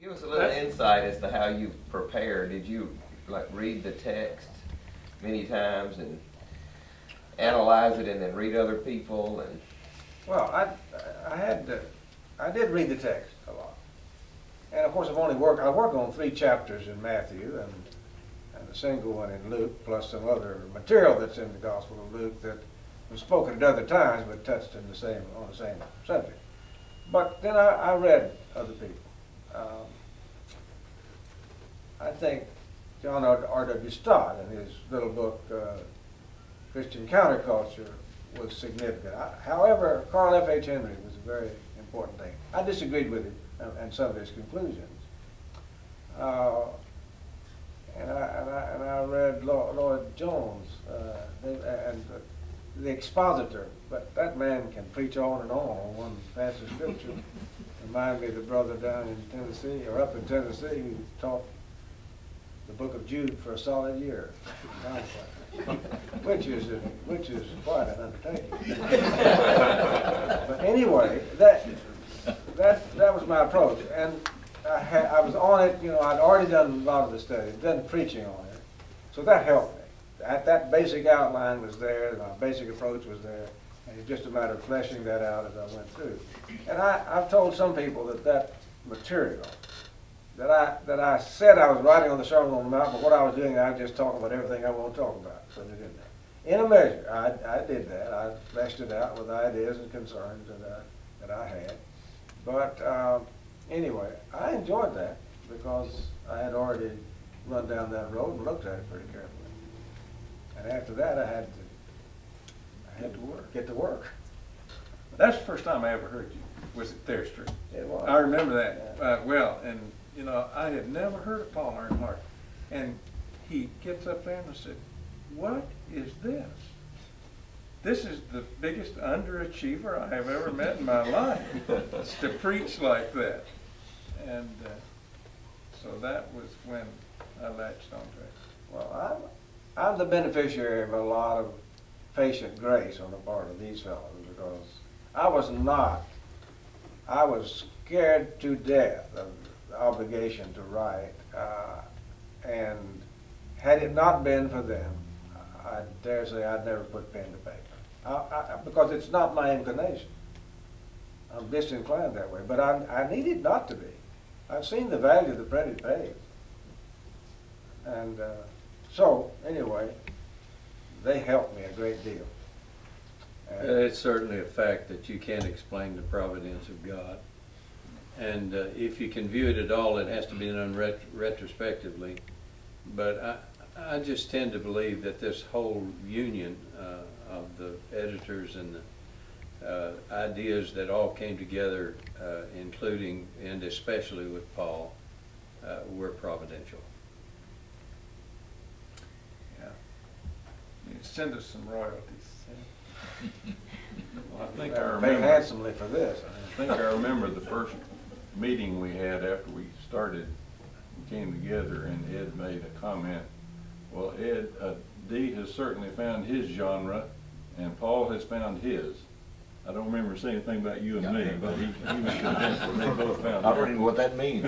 Give us a little insight as to how you prepare. Did you like read the text many times and analyze it and then read other people? And well, I did read the text a lot, and of course I work on 3 chapters in Matthew and a single one in Luke, plus some other material that's in the Gospel of Luke that was spoken at other times but touched on the same subject. But then I read other people. I think John R.W. Stott in his little book Christian Counterculture was significant. However, Carl F.H. Henry was a very important thing. I disagreed with him and some of his conclusions. And I read Lloyd Jones and the expositor, but that man can preach on and on one passage of scripture. Remind me of the brother down in Tennessee, or up in Tennessee, who taught the book of Jude for a solid year, which is quite an undertaking. But anyway, that was my approach, and I was on it. You know, I'd already done a lot of the study, done preaching on it, so that helped me. That basic outline was there, my basic approach was there, and it's just a matter of fleshing that out as I went through. And I've told some people that material, that I said I was writing on the Sermon on the Mount, but what I was doing, I was just talking about everything I want to talk about, putting it in there. In a measure, I did that. I fleshed it out with ideas and concerns that I had. But anyway, I enjoyed that because I had already run down that road and looked at it pretty carefully. And after that, I had to get to work. That's the first time I ever heard you, was at Thayer Street. It was. I remember that well, and you know, I had never heard of Paul Earnhart. And he gets up there and said, "What is this? This is the biggest underachiever I have ever met in my life, to preach like that." And so that was when I latched onto it. Well, I'm the beneficiary of a lot of patient grace on the part of these fellows, because I was scared to death of the obligation to write, and had it not been for them, I dare say I'd never put pen to paper, because it's not my inclination. I'm disinclined that way, but I needed not to be. I've seen the value of the printed page, and so anyway, they helped me a great deal. It's certainly a fact that you can't explain the providence of God. And if you can view it at all, it has to be done retrospectively. But I just tend to believe that this whole union of the editors and the ideas that all came together, including and especially with Paul, were providential. Yeah. You send us some royalties. Well, I think I Pay remember handsomely for this. I think I remember the first meeting we had after we started, we came together, and Ed made a comment. Well, Ed, D has certainly found his genre, and Paul has found his. I don't remember saying anything about you and me, but he was convinced that they both found I don't even know what that means.